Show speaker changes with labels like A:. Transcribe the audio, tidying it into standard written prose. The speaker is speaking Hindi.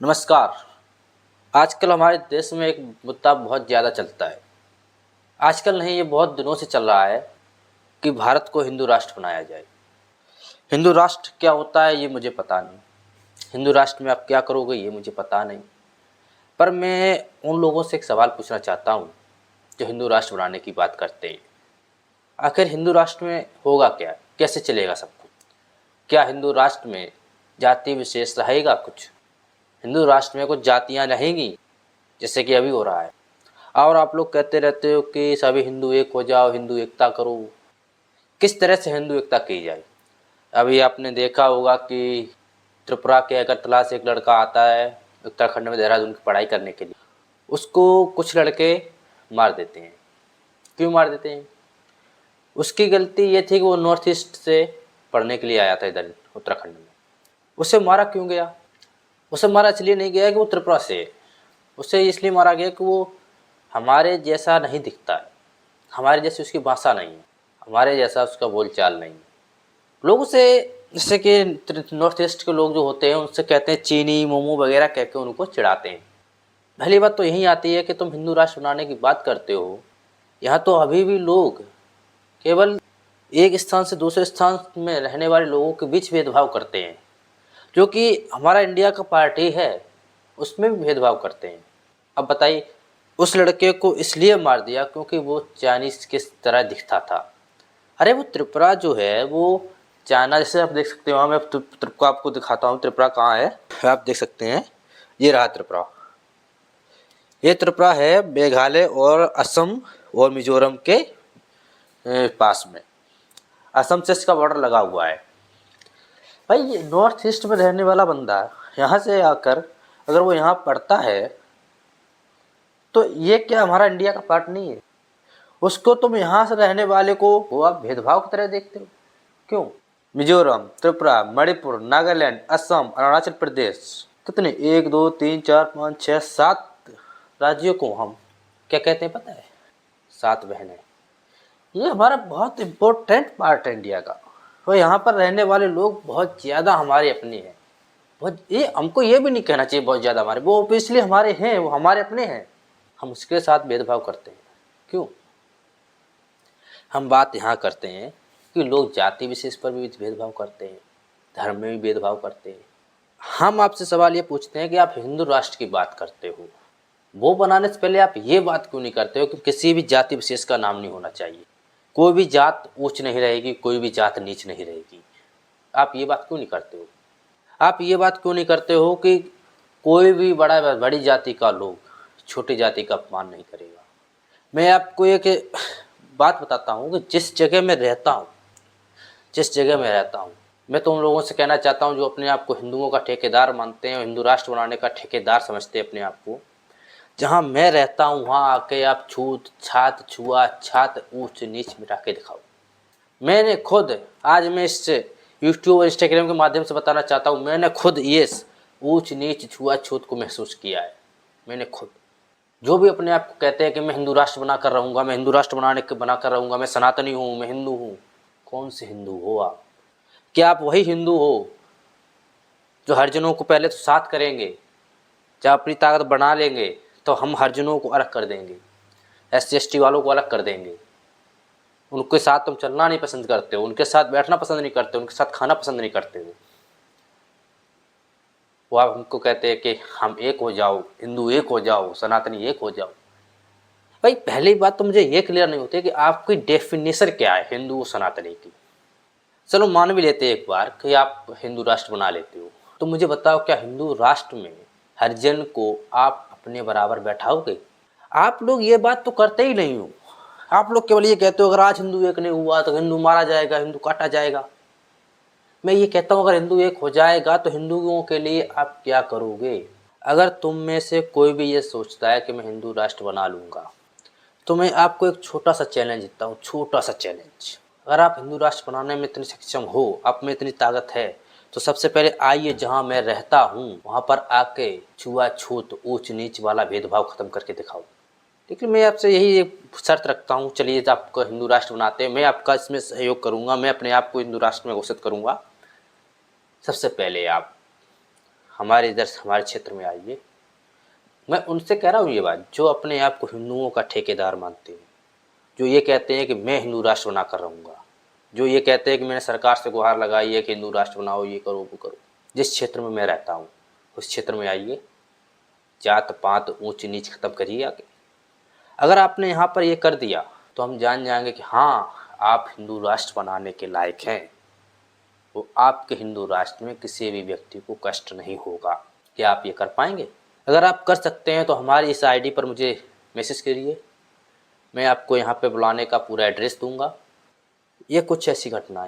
A: नमस्कार। आजकल हमारे देश में एक मुद्दा बहुत ज़्यादा चलता है। आजकल नहीं, ये बहुत दिनों से चल रहा है कि भारत को हिंदू राष्ट्र बनाया जाए। हिंदू राष्ट्र क्या होता है ये मुझे पता नहीं। हिंदू राष्ट्र में आप क्या करोगे ये मुझे पता नहीं। पर मैं उन लोगों से एक सवाल पूछना चाहता हूँ जो हिंदू राष्ट्र बनाने की बात करते हैं। आखिर हिंदू राष्ट्र में होगा क्या? कैसे चलेगा सब कुछ? क्या हिंदू राष्ट्र में जाति विशेष रहेगा कुछ? हिंदू राष्ट्र में कुछ जातियाँ रहेंगी जैसे कि अभी हो रहा है? और आप लोग कहते रहते हो कि सभी हिंदू एक हो जाओ, हिंदू एकता करो। किस तरह से हिंदू एकता की जाए? अभी आपने देखा होगा कि त्रिपुरा के अगरतला से एक लड़का आता है उत्तराखंड में देहरादून की पढ़ाई करने के लिए। उसको कुछ लड़के मार देते हैं। क्यों मार देते हैं? उसकी गलती ये थी कि वो नॉर्थ ईस्ट से पढ़ने के लिए आया था इधर उत्तराखंड में। उसे मारा क्यों गया? उसे मारा इसलिए नहीं गया कि वो त्रिपुरा से है। उसे इसलिए मारा गया कि वो हमारे जैसा नहीं दिखता है, हमारे जैसी उसकी भाषा नहीं है, हमारे जैसा उसका बोलचाल नहीं है। लोग उसे, जैसे कि नॉर्थ ईस्ट के लोग जो होते हैं उनसे कहते हैं चीनी मोमो वगैरह कह के उनको चिढ़ाते हैं। पहली बात तो यही आती है कि तुम हिंदू राष्ट्र बनाने की बात करते हो। यहाँ तो अभी भी लोग केवल एक स्थान से दूसरे स्थान में रहने वाले लोगों के बीच भेदभाव करते हैं। जो कि हमारा इंडिया का पार्टी है उसमें भी भेदभाव करते हैं। अब बताइए, उस लड़के को इसलिए मार दिया क्योंकि वो चाइनीज किस तरह दिखता था। अरे वो त्रिपुरा जो है वो चाइना, जैसे आप देख सकते हो, मैं त्रिपुरा आपको दिखाता हूँ। त्रिपुरा कहाँ है आप देख सकते हैं, ये रहा त्रिपुरा। ये त्रिपुरा है मेघालय और असम और मिजोरम के पास में। असम से इसका बॉर्डर लगा हुआ है। भाई ये नॉर्थ ईस्ट में रहने वाला बंदा यहाँ से आकर अगर वो यहाँ पढ़ता है तो ये क्या हमारा इंडिया का पार्ट नहीं है? उसको तुम यहाँ से रहने वाले को वो आप भेदभाव की तरह देखते हो क्यों? मिजोरम, त्रिपुरा, मणिपुर, नागालैंड, असम, अरुणाचल प्रदेश, कितने, 1 2 3 4 5 6 7 राज्यों को हम क्या कहते हैं पता है? 7 बहनें। ये हमारा बहुत इम्पोर्टेंट पार्ट है इंडिया का। और यहाँ पर रहने वाले लोग बहुत ज़्यादा हमारे अपने हैं। बहुत, ये हमको ये भी नहीं कहना चाहिए बहुत ज़्यादा हमारे, वो ऑब्वियसली हमारे हैं, वो हमारे अपने हैं। हम उसके साथ भेदभाव करते हैं क्यों? हम बात यहाँ करते हैं कि लोग जाति विशेष पर भी भेदभाव करते हैं, धर्म में भी भेदभाव करते हैं। हम आपसे सवाल ये पूछते हैं कि आप हिंदू राष्ट्र की बात करते हो, वो बनाने से पहले आप ये बात क्यों नहीं करते हो कि किसी भी जाति विशेष का नाम नहीं होना चाहिए? कोई भी जात ऊंच नहीं रहेगी, कोई भी जात नीच नहीं रहेगी। आप ये बात क्यों नहीं करते हो? आप ये बात क्यों नहीं करते हो कि कोई भी बड़ी जाति का लोग छोटी जाति का अपमान नहीं करेगा? मैं आपको एक बात बताता हूँ कि जिस जगह मैं रहता हूँ, मैं तो उन लोगों से कहना चाहता हूँ जो अपने आप को हिंदुओं का ठेकेदार मानते हैं, हिंदू राष्ट्र बनाने का ठेकेदार समझते हैं अपने आप को। जहाँ मैं रहता हूँ वहाँ आके आप छूत छात छुआ छात ऊंच नीच मिटा के दिखाओ। मैंने खुद, आज मैं इस यूट्यूब और इंस्टाग्राम के माध्यम से बताना चाहता हूँ, मैंने खुद ये ऊंच नीच छुआ छूत को महसूस किया है। मैंने खुद, जो भी अपने आप को कहते हैं कि मैं हिंदू राष्ट्र बना कर रहूँगा, मैं हिंदू राष्ट्र बना कर रहूँगा, मैं सनातनी हूँ, मैं हिंदू हूँ। कौन से हिंदू हो आप? क्या आप वही हिंदू हो जो हरिजनों को पहले तो साथ करेंगे, जब अपनी ताकत बना लेंगे तो हम हरिजनों को अलग कर देंगे, SC ST वालों को अलग कर देंगे? उनके साथ तुम चलना नहीं पसंद करते हो, उनके साथ बैठना पसंद नहीं करते, उनके साथ खाना पसंद नहीं करते हो। वो आप हमको कहते हैं कि हम एक हो जाओ, हिंदू एक हो जाओ, सनातनी एक हो जाओ। भाई पहली बात तो मुझे ये क्लियर नहीं होती कि आपकी डेफिनेशन क्या है हिंदू सनातनी की। चलो मान भी लेते एक बार कि आप हिंदू राष्ट्र बना लेते हो, तो मुझे बताओ क्या हिंदू राष्ट्र में हरिजन को आप अपने बराबर बैठाओगे? आप लोग ये बात तो करते ही नहीं हो। आप लोग केवल ये कहते हो अगर आज हिंदू एक नहीं हुआ तो हिंदू मारा जाएगा, हिंदू काटा जाएगा। मैं ये कहता हूँ अगर हिंदू एक हो जाएगा तो हिंदुओं के लिए आप क्या करोगे? अगर तुम में से कोई भी ये सोचता है कि मैं हिंदू राष्ट्र बना लूँगा, तो मैं आपको एक छोटा सा चैलेंज देता हूँ, छोटा सा चैलेंज। अगर आप हिंदू राष्ट्र बनाने में इतने सक्षम हो, आप में इतनी ताकत है, तो सबसे पहले आइए जहाँ मैं रहता हूँ वहाँ पर आके छुआछूत ऊंच नीच वाला भेदभाव खत्म करके दिखाओ। लेकिन मैं आपसे यही एक शर्त रखता हूँ, चलिए आपको हिंदू राष्ट्र बनाते हैं, मैं आपका इसमें सहयोग करूँगा, मैं अपने आप को हिंदू राष्ट्र में घोषित करूँगा। सबसे पहले आप हमारे इधर से हमारे क्षेत्र में आइए। मैं उनसे कह रहा हूँ ये बात, जो अपने आप को हिंदुओं का ठेकेदार मानते हैं, जो ये कहते हैं कि मैं हिंदू राष्ट्र बना कर रहूँगा, जो ये कहते हैं कि मैंने सरकार से गुहार लगाई है कि हिंदू राष्ट्र बनाओ, ये करो वो करो। जिस क्षेत्र में मैं रहता हूँ उस क्षेत्र में आइए, जात पात ऊंच नीच खत्म करिए आके। अगर आपने यहाँ पर ये कर दिया तो हम जान जाएंगे कि हाँ, आप हिंदू राष्ट्र बनाने के लायक हैं। वो आपके हिंदू राष्ट्र में किसी भी व्यक्ति को कष्ट नहीं होगा। क्या आप ये कर पाएंगे? अगर आप कर सकते हैं तो हमारी इस आईडी पर मुझे मैसेज करिए, मैं आपको यहाँ पे बुलाने का पूरा एड्रेस दूंगा। ये कुछ ऐसी घटनाएं